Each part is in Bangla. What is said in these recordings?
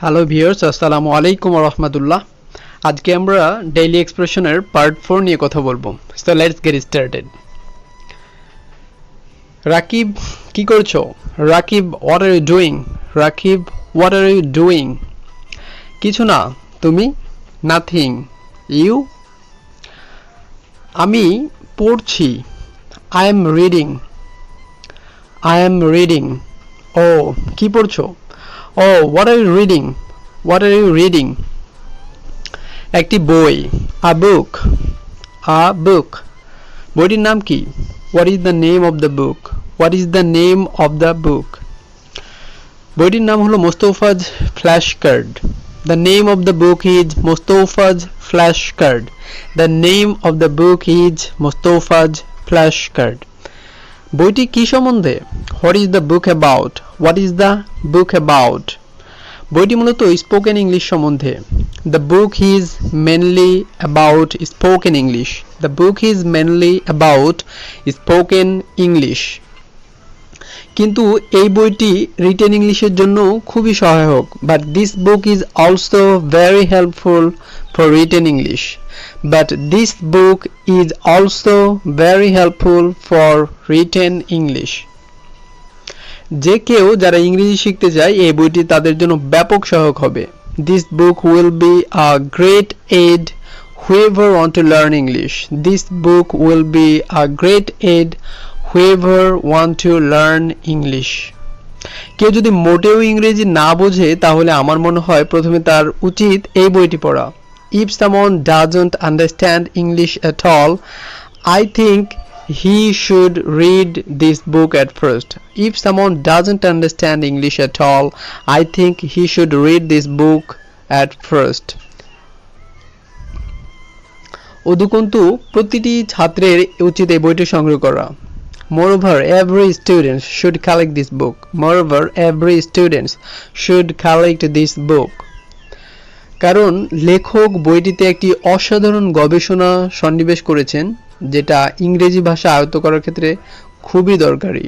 হ্যালো ভিউয়ার্স, আসসালামু আলাইকুম ওয়া রাহমাতুল্লাহ। আজকে আমরা ডেইলি এক্সপ্রেশনের পার্ট 4 নিয়ে কথা বলবো। So let's get started. Rakib, কি করছো? Rakib, what are you doing? Rakib, what are you doing? কিছু না, তুমি? নাথিং। ইউ? আমি পড়ছি। I am reading. I am reading. ও, কি পড়ছো? Oh, what are you reading? What are you reading? একটি বই। A book. A book. বইটির নাম কি? What is the name of the book? What is the name of the book? বইটির নাম হলো Mostafa's flash card. The name of the book is Mostafa's flash card. The name of the book is Mostafa's flash card. বইটি কি সম্বন্ধে? What is the book about? What is the book about? বইটি মূলত স্পোকেন ইংলিশ সম্বন্ধে। The book is mainly about spoken English. The book is mainly about spoken English. কিন্তু এই বইটি রিটেন ইংলিশের জন্য খুবই সহায়ক। But this book is also very helpful for written English. But this book is also very helpful for written English. যে কেউ যারা ইংরেজি শিখতে চায় এই বইটি তাদের জন্য ব্যাপক সহায়ক হবে। This book will be a great aid whoever want to learn English. This book will be a great aid whoever want to learn English. কেউ যদি মোটেও ইংরেজি না বোঝে তাহলে আমার মনে হয় প্রথমে তার উচিত এই বইটি পড়া। If someone doesn't understand English at all, I think he should read this book at first. If someone doesn't understand English at all, I think he should read this book at first. অদুকন্তু প্রতিটি ছাত্রের উচিত এই বইটি সংগ্রহ করা। Moreover, every student should collect this book. Moreover, every student should collect this book. কারণ লেখক বইটিতে একটি অসাধারণ গবেষণা সন্নিবেশ করেছেন যেটা ইংরেজি ভাষা আয়ত্ত করার ক্ষেত্রে খুবই দরকারি।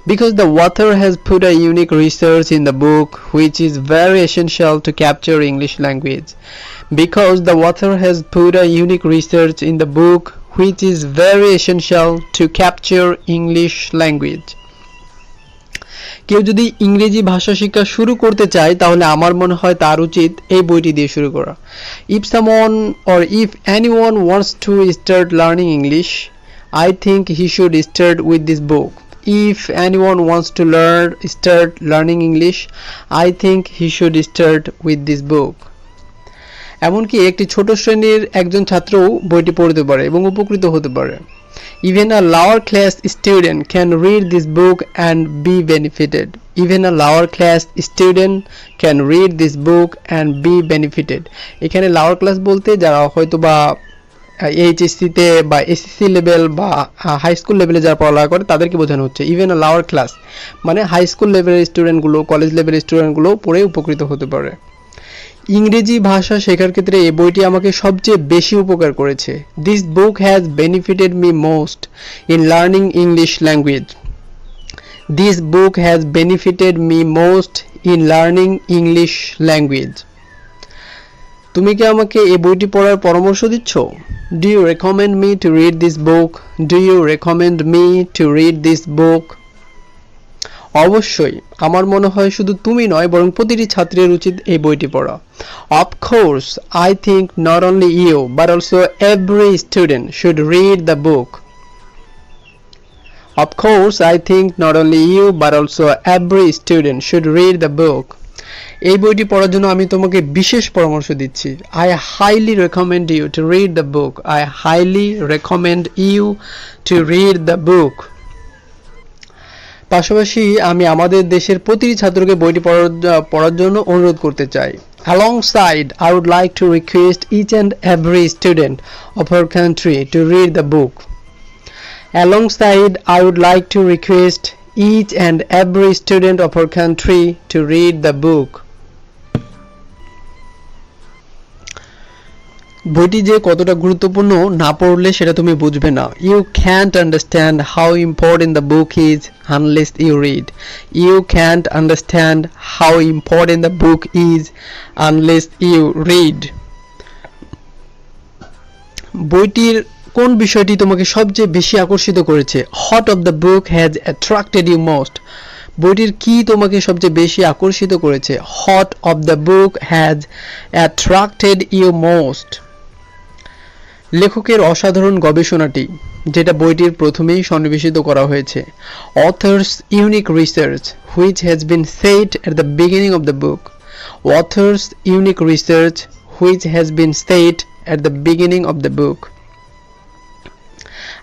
Because the author has put a unique research in the book which is very essential to capture English language. Because the author has put a unique research in the book which is very essential to capture English language. কেউ যদি ইংরেজি ভাষা শিক্ষা শুরু করতে চায় তাহলে আমার মনে হয় তার উচিত এই বইটি দিয়ে শুরু করা। If someone or if anyone wants to start learning English, I think he should start with this book. If anyone wants to start learning English, I think he should start with this book. এমনকি একটি ছোট শ্রেণীর একজন ছাত্রও বইটি পড়তে পারে এবং উপকৃত হতে পারে। Even a lower class student can read this book and be benefited. Even a lower class student can read this book and be benefited. এখানে lower class বলতে যারা হয়তো বা এইচএসসি তে বা এসএসসি লেভেল বা হাই স্কুল লেভেলে যারা পড়ালেখা করে তাদেরকে বোঝানো হচ্ছে। ইভেন আ লোয়ার ক্লাস মানে হাই স্কুল লেভেলের স্টুডেন্টগুলো, কলেজ লেভেলের স্টুডেন্টগুলো পড়ে উপকৃত হতে পারে। ইংরেজি ভাষা শেখার ক্ষেত্রে এই বইটি আমাকে সবচেয়ে বেশি উপকার করেছে। This book has benefited me most in learning English language. This book has benefited me most in learning English language. তুমি কি আমাকে এই বইটি পড়ার পরামর্শ দিচ্ছ? Do you recommend me to read this book? Do you recommend me to read this book? অবশ্যই, আমার মনে হয় শুধু তুমি নয় বরং প্রতিটি ছাত্রের উচিত এই বইটি পড়া। Of course, I think not only you but also every student should read the book. Of course, I think not only you but also every student should read the book. এই বইটি পড়ার জন্য আমি তোমাকে বিশেষ পরামর্শ দিচ্ছি। I highly recommend you to read the book. I highly recommend you to read the book. পাশাপাশি আমি আমাদের দেশের প্রতিটি ছাত্রকে বইটি পড়ার জন্য অনুরোধ করতে চাই। Alongside, I would like to request each and every student of our country to read the book. Alongside, I would like to request each and every student of our country to read the book. বইটি যে কতটা গুরুত্বপূর্ণ না পড়লে সেটা তুমি বুঝবে না। You can't understand how important the book is unless you read. You can't understand how important the book is unless you read. বইটির কোন বিষয়টি তোমাকে সবচেয়ে বেশি আকর্ষিত করেছে? What of the book has attracted you most. বইটির কি তোমাকে সবচেয়ে বেশি আকর্ষিত করেছে? What of the book has attracted you most. লেখকের অসাধারণ গবেষণাটি, যেটা বইটির প্রথমেই সন্নিবেশিত করা হয়েছে। Author's unique research which has been said at the beginning of the book. Author's unique research which has been said at the beginning of the book.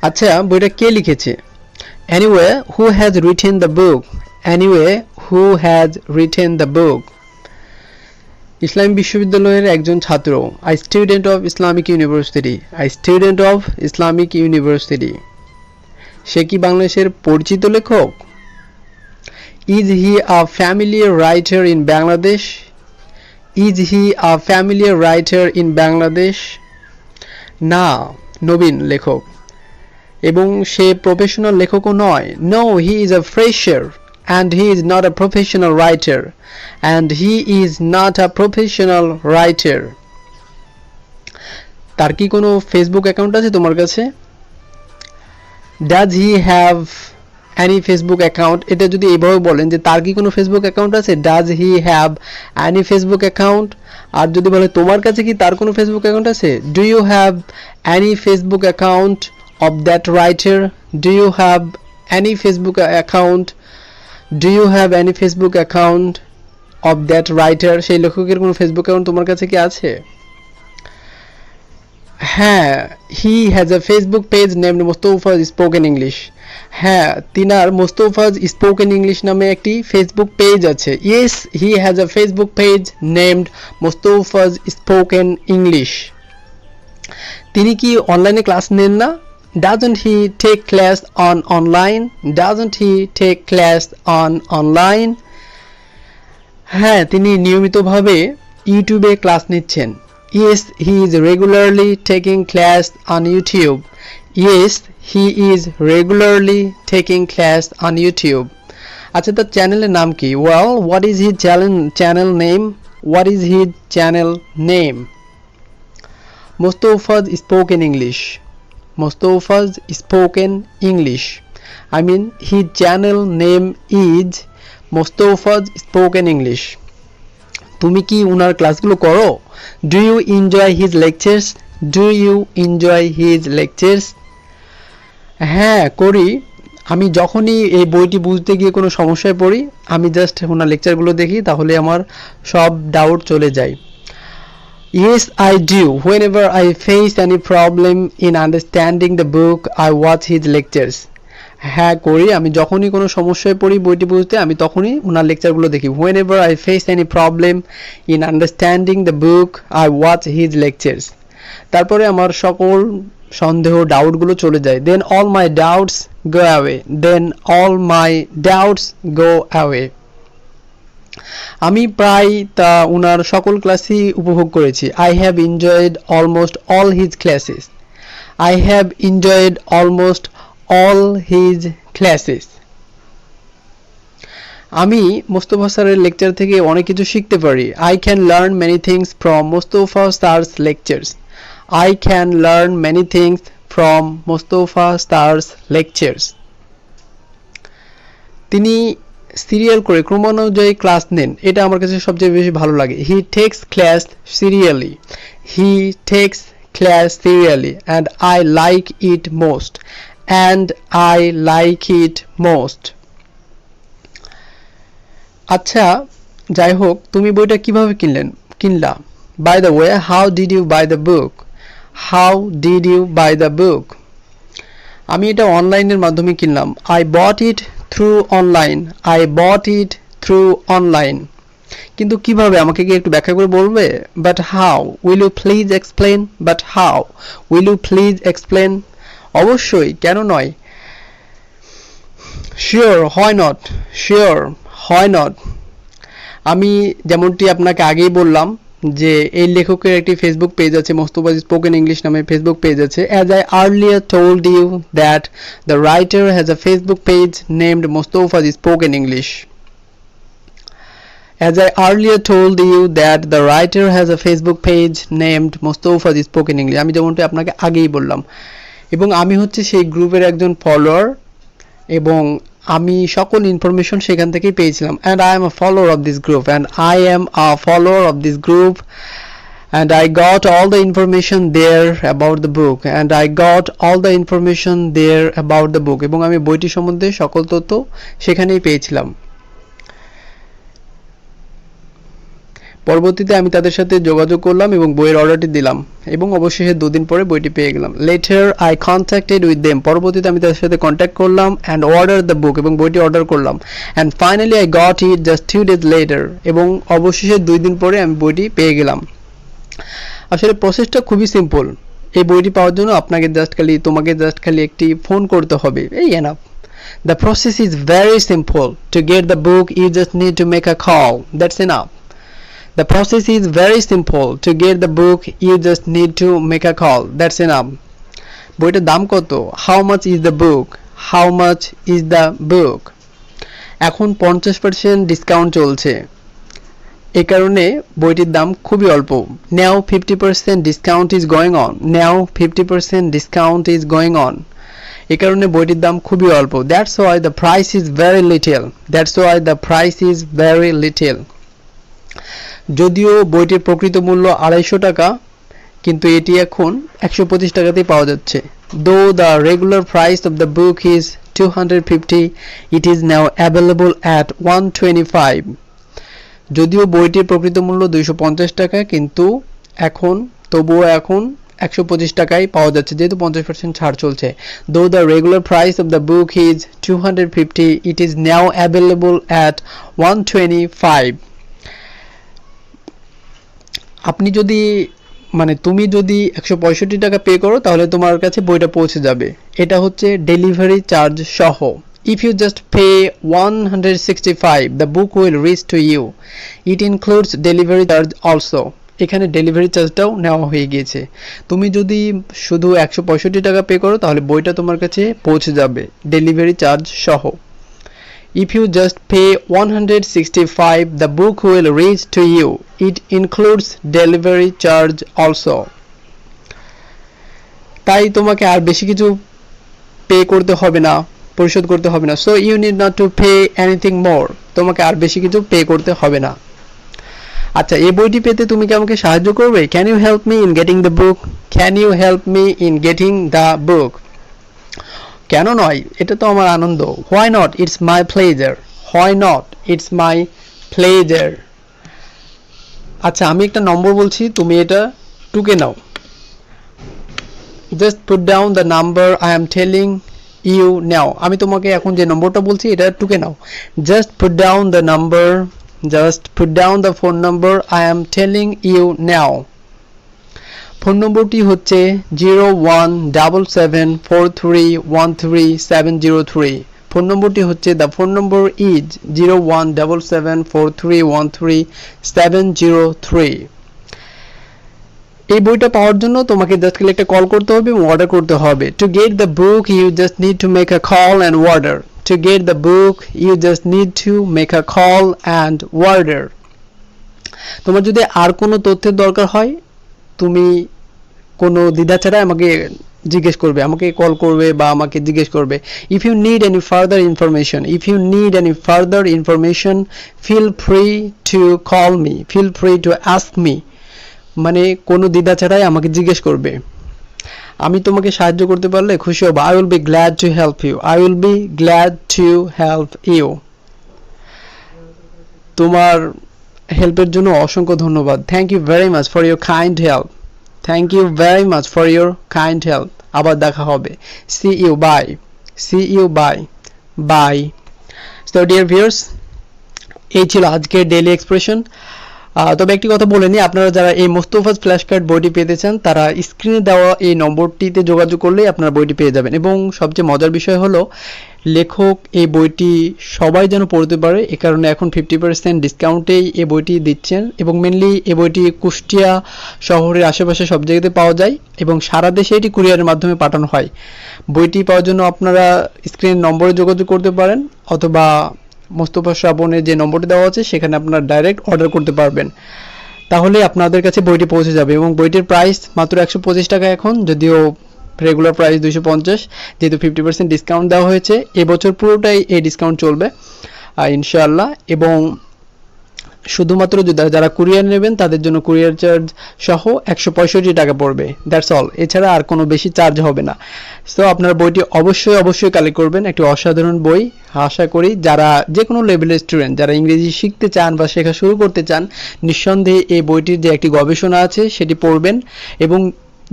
আচ্ছা, বইটা কে লিখেছে? Anyway who has written the book. Anyway who has written the book. ইসলামী বিশ্ববিদ্যালয়ের একজন ছাত্র। A student of Islamic University. A student of Islamic University. সে কি বাংলাদেশের পরিচিত লেখক? Is he a familiar writer in Bangladesh. Is he a familiar writer in Bangladesh. না, নবীন লেখক। এবং সে প্রফেশনাল লেখকও নয়। No, he is a fresher and he is not a professional writer. And he is not a professional writer. তার কি কোনো ফেসবুক অ্যাকাউন্ট আছে তোমার কাছে? Does he have any Facebook account? এটা যদি এইভাবে বলেন যে তার কি কোনো ফেসবুক অ্যাকাউন্ট আছে, Does he have any Facebook account? আর যদি বলে তোমার কাছে কি তার কোনো ফেসবুক অ্যাকাউন্ট আছে, Do you have any Facebook account of that writer? Do you have any Facebook account? Do you have any Facebook account of that writer? সেই লেখকের কোনো ফেসবুক অ্যাকাউন্ট তোমার কাছে কি আছে? হ্যাঁ, he has a Facebook page named Mustafa's Spoken English. হ্যাঁ, তিনার মুস্তাফাজ স্পোকেন ইংলিশ নামে একটি ফেসবুক পেজ আছে। Yes, he has a Facebook page named Mustafa's Spoken English. তিনি কি অনলাইনে ক্লাস নেন না? Doesn't he take class on online? Doesn't he take class on online? হ্যাঁ, তিনি নিয়মিতভাবে ইউটিউবে ক্লাস নিচ্ছেন। Yes, he is regularly taking class on YouTube. Yes, he is regularly taking class on YouTube. আচ্ছা, তার চ্যানেলের নাম কি? Well, what is his channel name? What is his channel name? Mustafa's Spoken English. Mustafa's Spoken English. I mean, his channel name is Mustafa's Spoken English. তুমি কি উনার ক্লাসগুলো করো? Do you enjoy his lectures? Do you enjoy his lectures? হ্যাঁ, করি। আমি যখনই এই বইটি বুঝতে গিয়ে কোনো সমস্যায় পড়ি, আমি জাস্ট ওনার লেকচারগুলো দেখি, তাহলে আমার সব ডাউট চলে যায়। Yes, I do. Whenever I face any problem in understanding the book, I watch his lectures. হ্যাঁ, করি। আমি যখনই কোনো সমস্যায় পড়ি বইটি বুঝতে, আমি তখনই ওনার লেকচারগুলো দেখি। Whenever I face any problem in understanding the book, I watch his lectures. তারপরে আমার সকল সন্দেহ ডাউটগুলো চলে যায়। Then all my doubts go away. Then all my doubts go away. আমি প্রায় তা উনার সকল ক্লাসই উপভোগ করেছি। I have enjoyed almost all his classes. I have enjoyed almost all his classes. আমি মোস্তফা স্যারের লেকচার থেকে অনেক কিছু শিখতে পারি। I can learn many things from Mustafa Sir's lectures. I can learn many things from Mustafa Sir's lectures. তিনি সিরিয়াল করে ক্রমানুযায়ী ক্লাস নেন, এটা আমার কাছে সবচেয়ে বেশি ভালো লাগে। He takes class serially. He takes class serially and I like it most. And I like it most. আচ্ছা, যাই হোক, তুমি বইটা কিভাবে কিনলা? By the way, how did you buy the book? How did you buy the book? আমি এটা অনলাইনের মাধ্যমে কিনলাম। I bought it through online. I bought it through online. কিন্তু কিভাবে, আমাকে কি একটু ব্যাখ্যা করে বলবে? But how? Will you please explain? But how? Will you please explain? অবশ্যই, কেন নয়? Sure, why not? Sure, why not? আমি যেমনটি আপনাকে আগেই বললাম, যে এই লেখকের একটি ফেসবুক পেজ আছে, মোস্তফা স্পোকেন ইংলিশ নামে ফেসবুক পেজ আছে। As I earlier told you that the writer has a Facebook page named Mostofa Spoken English. As I earlier told you that the writer has a Facebook page named Mostofa Spoken English. আমি যেমনটা আপনাকে আগেই বললাম, এবং আমি হচ্ছে সেই গ্রুপের একজন ফলোয়ার, এবং আমি সকল ইনফরমেশন সেখান থেকেই পেয়েছিলাম। and I am a follower of this group and I am a follower of this group and I got all the information there about the book and I got all the information there about the book, এবং আমি বইটি সম্বন্ধে সকল তথ্য সেখানেই পেয়েছিলাম। পরবর্তীতে আমি তাদের সাথে যোগাযোগ করলাম এবং বইয়ের অর্ডারটি দিলাম, এবং অবশেষে 2 দিন পরে বইটি পেয়ে গেলাম। Later I contacted with them. পরবর্তীতে আমি তাদের সাথে কন্ট্যাক্ট করলাম and ordered the book, এবং বইটি অর্ডার করলাম। And finally I got it just 2 days later. এবং অবশেষে 2 দিন পরে আমি বইটি পেয়ে গেলাম। আসলে প্রসেসটা খুবই সিম্পল। এই বইটি পাওয়ার জন্য তোমাকে জাস্ট খালি একটি ফোন করতে হবে, এই enough. The process is very simple. To get the book you just need to make a call. That's enough. The process is very simple. To get the book you just need to make a call. That's enough. বইটার দাম কত? How much is the book? How much is the book? এখন 50% ডিসকাউন্ট চলছে, এই কারণে বইটির দাম খুবই অল্প। Now 50% discount is going on. Now 50% discount is going on. এই কারণে বইটির দাম খুবই অল্প। That's why the price is very little. That's why the price is very little. যদিও বইটির প্রকৃত মূল্য 250 টাকা, কিন্তু এটি এখন 125 টাকাতেই পাওয়া যাচ্ছে। Though the regular price of the book is 250, it is now available at 125. যদিও বইটির প্রকৃত মূল্য 250 টাকা, কিন্তু তবুও এখন 125 টাকায় পাওয়া যাচ্ছে, যেহেতু 50% ছাড় চলছে। Though the regular price of the book is 250, it is now available at 125. তুমি যদি 165 টাকা পে করো তাহলে তোমার কাছে বইটা পৌঁছে যাবে। এটা হচ্ছে ডেলিভারি চার্জ সহ। If you just pay 165, the book will reach to you. It includes delivery charge also. এখানে ডেলিভারি চার্জটাও নেওয়া হয়ে গিয়েছে। তুমি যদি শুধু 165 টাকা পে করো তাহলে বইটা তোমার কাছে পৌঁছে যাবে ডেলিভারি চার্জ সহ। If you just pay 165, the book will reach to you. It includes delivery charge also. তাই তোমাকে আর বেশি কিছু পে করতে হবে না, পরিশোধ করতে হবে না। So you need not to pay anything more. তোমাকে আর বেশি কিছু পে করতে হবে না। আচ্ছা, এই বইটি পেতে তুমি কি আমাকে সাহায্য করবে? Can you help me in getting the book? Can you help me in getting the book? কেন নয়, এটা তো আমার আনন্দ। Why not? It's my pleasure. Why not? It's my pleasure. আচ্ছা, আমি একটা নম্বর বলছি, তুমি এটা টুকে নাও। Just put down the number I am telling you now. আমি তোমাকে এখন যে নম্বরটা বলছি এটা টুকে নাও। Just put down the number. Just put down the phone number I am telling you now. Phone নম্বরটি হচ্ছে 01774313703। ফোন নম্বরটি হচ্ছে the phone number is 01774313703। এই বইটা পাওয়ার জন্য তোমাকে জাস্ট খালি একটা কল করতে হবে এবং অর্ডার করতে হবে। To get the book you just need to make a call and order. To get the book you just need to make a call and order. তোমার যদি আর কোনো তথ্যের দরকার হয় তুমি কোনো দ্বিধা ছাড়া আমাকে জিজ্ঞেস করবে, আমাকে কল করবে বা আমাকে জিজ্ঞেস করবে। If you need any further information, feel free to call me. Feel free to ask me. মানে কোনো দ্বিধা ছাড়াই আমাকে জিজ্ঞেস করবে। আমি তোমাকে সাহায্য করতে পারলে খুশি হব। I will be glad to help you. I will be glad to help you. তোমার হেল্পের জন্য অসংখ্য ধন্যবাদ। Thank you very much for your kind help. Thank you very much for your kind help. আবার দেখা হবে। See you. Bye. See you. Bye. Bye. So dear viewers, এই ছিল আজকের ডেইলি এক্সপ্রেশন। তবে একটি কথা বলে নিই, আপনারা যারা এই মোস্তফাজ ফ্ল্যাশ কার্ড বইটি পেতে চান তারা স্ক্রিনে দেওয়া এই নম্বরটিতে যোগাযোগ করলেই আপনারা বইটি পেয়ে যাবেন। এবং সবচেয়ে মজার বিষয় হলো লেখক এই বইটি সবাই যেন পড়তে পারে, এ কারণে এখন 50% ডিসকাউন্টেই এই বইটি দিচ্ছেন। এবং মেনলি এই বইটি কুষ্টিয়া শহরের আশেপাশে সব জায়গাতে পাওয়া যায় এবং সারা দেশে এটি কুরিয়ারের মাধ্যমে পাঠানো হয়। বইটি পাওয়ার জন্য আপনারা স্ক্রিনের নম্বরে যোগাযোগ করতে পারেন অথবা মোস্তফা শ্রাবণের যে নম্বরটি দেওয়া আছে সেখানে আপনারা ডাইরেক্ট অর্ডার করতে পারবেন, তাহলে আপনাদের কাছে বইটি পৌঁছে যাবে। এবং বইটির প্রাইস মাত্র 125 টাকা এখন, যদিও রেগুলার প্রাইস 250, যেহেতু 50% ডিসকাউন্ট দেওয়া হয়েছে। এবছর পুরোটাই এই ডিসকাউন্ট চলবে ইনশাআল্লাহ। এবং শুধুমাত্র যারা কুরিয়ার নেবেন তাদের জন্য কুরিয়ার চার্জ সহ 165 টাকা পড়বে, দ্যাটস অল। এছাড়া আর কোনো বেশি চার্জ হবে না। সো আপনারা বইটি অবশ্যই কালেক্ট করবেন, একটি অসাধারণ বই। আশা করি যারা যে কোনো লেভেলের স্টুডেন্ট যারা ইংরেজি শিখতে চান বা শেখা শুরু করতে চান, নিঃসন্দেহে এই বইটির যে একটি গবেষণা আছে সেটি পড়বেন। এবং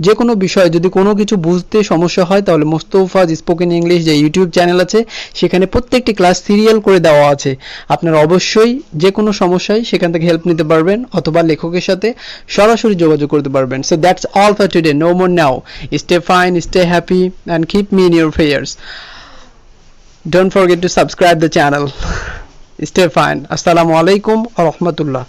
যে কোনো বিষয় যদি কোনো কিছু বুঝতে সমস্যা হয় তাহলে মোস্তফাজ স্পোকেন ইংলিশ যে ইউটিউব চ্যানেল আছে সেখানে প্রত্যেকটি ক্লাস সিরিয়াল করে দেওয়া আছে। আপনারা অবশ্যই যে কোনো সমস্যায় সেখান থেকে হেল্প নিতে পারবেন অথবা লেখকের সাথে সরাসরি যোগাযোগ করতে পারবেন। So that's all for today, no more now. Stay fine, stay happy and keep me in your prayers. Don't forget to subscribe the channel. Stay fine. আসসালামু আলাইকুম ওয়া রাহমাতুল্লাহ।